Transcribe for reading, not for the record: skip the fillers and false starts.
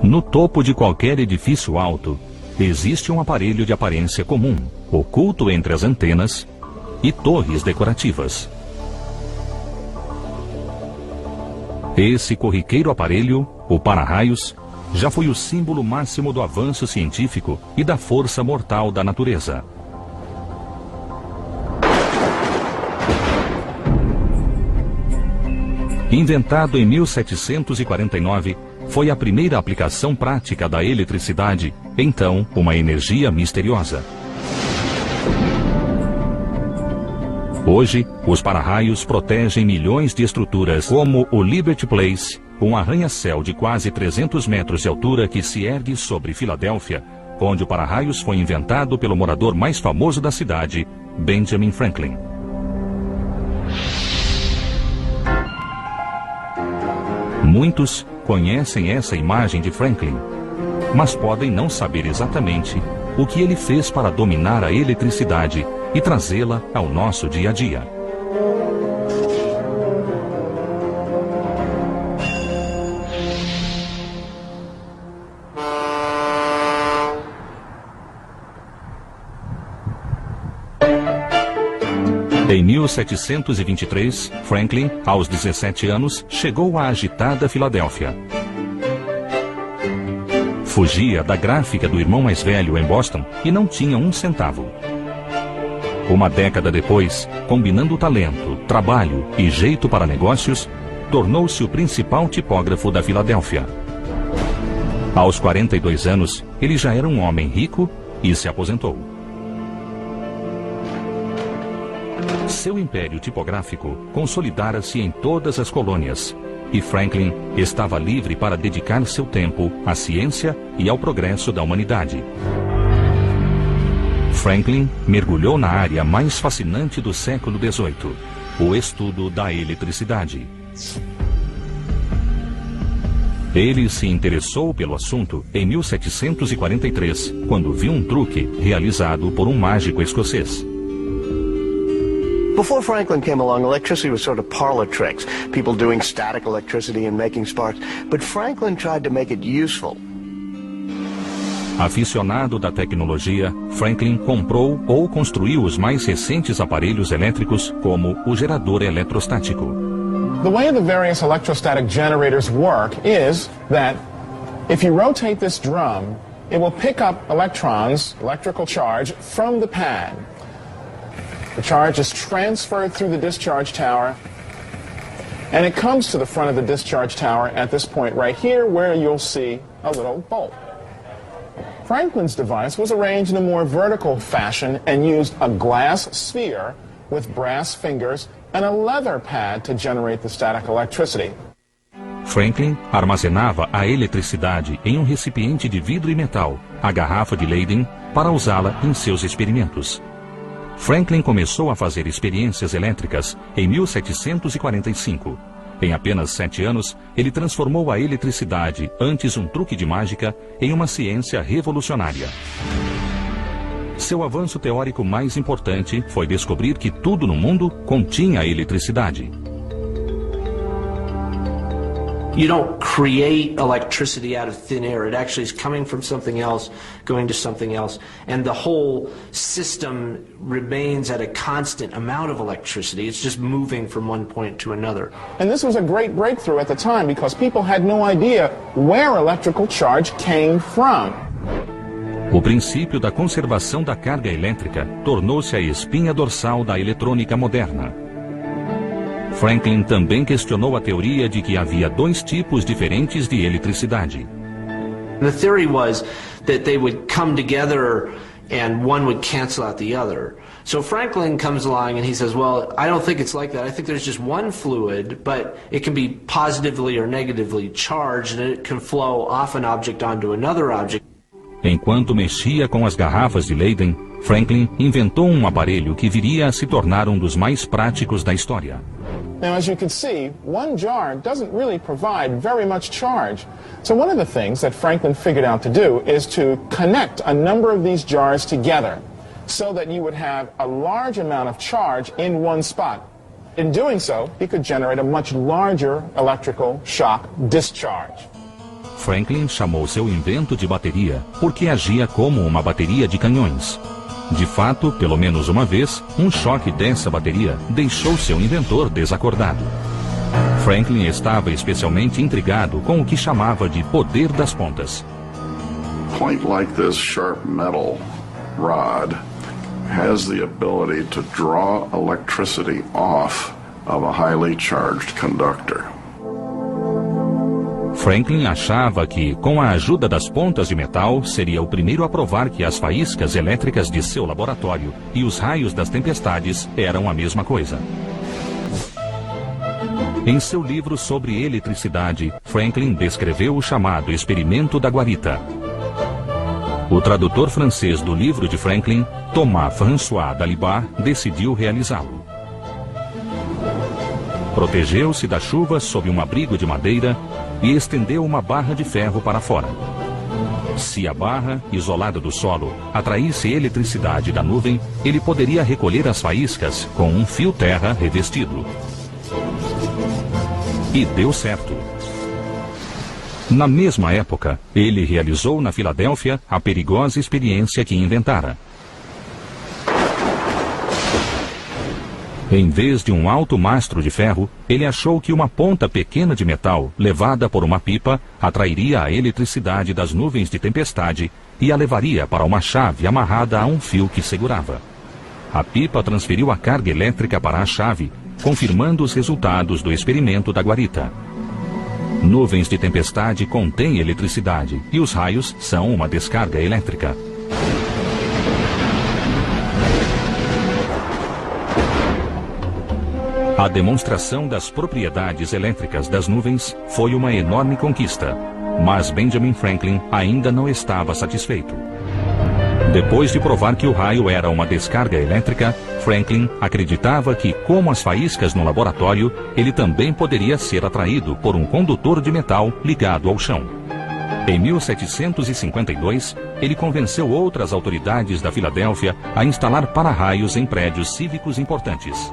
No topo de qualquer edifício alto, existe um aparelho de aparência comum, oculto entre as antenas e torres decorativas. Esse corriqueiro aparelho, o para-raios, já foi o símbolo máximo do avanço científico e da força mortal da natureza. Inventado em 1749, foi a primeira aplicação prática da eletricidade, então uma energia misteriosa. Hoje, os para-raios protegem milhões de estruturas, como o Liberty Place, um arranha-céu de quase 300 metros de altura que se ergue sobre Filadélfia, onde o para-raios foi inventado pelo morador mais famoso da cidade, Benjamin Franklin. Muitos conhecem essa imagem de Franklin, mas podem não saber exatamente o que ele fez para dominar a eletricidade e trazê-la ao nosso dia a dia. Em 1723, Franklin, aos 17 anos, chegou à agitada Filadélfia. Fugia da gráfica do irmão mais velho em Boston e não tinha um centavo. Uma década depois, combinando talento, trabalho e jeito para negócios, tornou-se o principal tipógrafo da Filadélfia. Aos 42 anos, ele já era um homem rico e se aposentou. Seu império tipográfico consolidara-se em todas as colônias, e Franklin estava livre para dedicar seu tempo à ciência e ao progresso da humanidade. Franklin mergulhou na área mais fascinante do século XVIII, o estudo da eletricidade. Ele se interessou pelo assunto em 1743, quando viu um truque realizado por um mágico escocês. Before Franklin came along, electricity was sort of parlor tricks, people doing static electricity and making sparks, but Franklin tried to make it useful. Aficionado da tecnologia, Franklin comprou ou construiu os mais recentes aparelhos elétricos, como o gerador eletrostático. The way the various electrostatic generators work is that if you rotate this drum, it will pick up electrons, electrical charge, from the pad. The charge is transferred through the discharge tower, and it comes to the front of the discharge tower at this point right here, where you'll see a little bolt. Franklin's device was arranged in a more vertical fashion and used a glass sphere with brass fingers and a leather pad to generate the static electricity. Franklin armazenava a eletricidade em um recipiente de vidro e metal, a garrafa de Leyden, para usá-la em seus experimentos. Franklin começou a fazer experiências elétricas em 1745. Em apenas 7 anos, ele transformou a eletricidade, antes um truque de mágica, em uma ciência revolucionária. Seu avanço teórico mais importante foi descobrir que tudo no mundo continha eletricidade. You don't create electricity out of thin air. It actually is coming from something else, going to something else. And the whole system remains at a constant amount of electricity. It's just moving from one point to another. And this was a great breakthrough at the time because people had no idea where electrical charge came from. O princípio da conservação da carga elétrica tornou-se a espinha dorsal da eletrônica moderna. Franklin também questionou a teoria de que havia 2 tipos diferentes de eletricidade. The theory was that they would come together and one would cancel out the other. So Franklin comes along and he says, well, I don't think it's like that. I think there's just one fluid, but it can be positively or negatively charged and it can flow off an object onto another object. Enquanto mexia com as garrafas de Leyden, Franklin inventou um aparelho que viria a se tornar um dos mais práticos da história. Now, as you can see, one jar doesn't really provide very much charge. So one of the things that Franklin figured out to do is to connect a number of these jars together so that you would have a large amount of charge in one spot. In doing so, he could generate a much larger electrical shock discharge. Franklin chamou seu invento de bateria porque agia como uma bateria de canhões. De fato, pelo menos uma vez, um choque dessa bateria deixou seu inventor desacordado. Franklin estava especialmente intrigado com o que chamava de poder das pontas. Point like this sharp metal rod has the ability to draw electricity off of a highly charged conductor. Franklin achava que, com a ajuda das pontas de metal, seria o primeiro a provar que as faíscas elétricas de seu laboratório e os raios das tempestades eram a mesma coisa. Em seu livro sobre eletricidade, Franklin descreveu o chamado experimento da guarita. O tradutor francês do livro de Franklin, Thomas François Dalibard, decidiu realizá-lo. Protegeu-se da chuva sob um abrigo de madeira e estendeu uma barra de ferro para fora. Se a barra, isolada do solo, atraísse eletricidade da nuvem, ele poderia recolher as faíscas com um fio terra revestido. E deu certo. Na mesma época, ele realizou na Filadélfia a perigosa experiência que inventara. Em vez de um alto mastro de ferro, ele achou que uma ponta pequena de metal, levada por uma pipa, atrairia a eletricidade das nuvens de tempestade e a levaria para uma chave amarrada a um fio que segurava. A pipa transferiu a carga elétrica para a chave, confirmando os resultados do experimento da guarita. Nuvens de tempestade contêm eletricidade e os raios são uma descarga elétrica. A demonstração das propriedades elétricas das nuvens foi uma enorme conquista, mas Benjamin Franklin ainda não estava satisfeito. Depois de provar que o raio era uma descarga elétrica, Franklin acreditava que, como as faíscas no laboratório, ele também poderia ser atraído por um condutor de metal ligado ao chão. Em 1752, ele convenceu outras autoridades da Filadélfia a instalar para-raios em prédios cívicos importantes.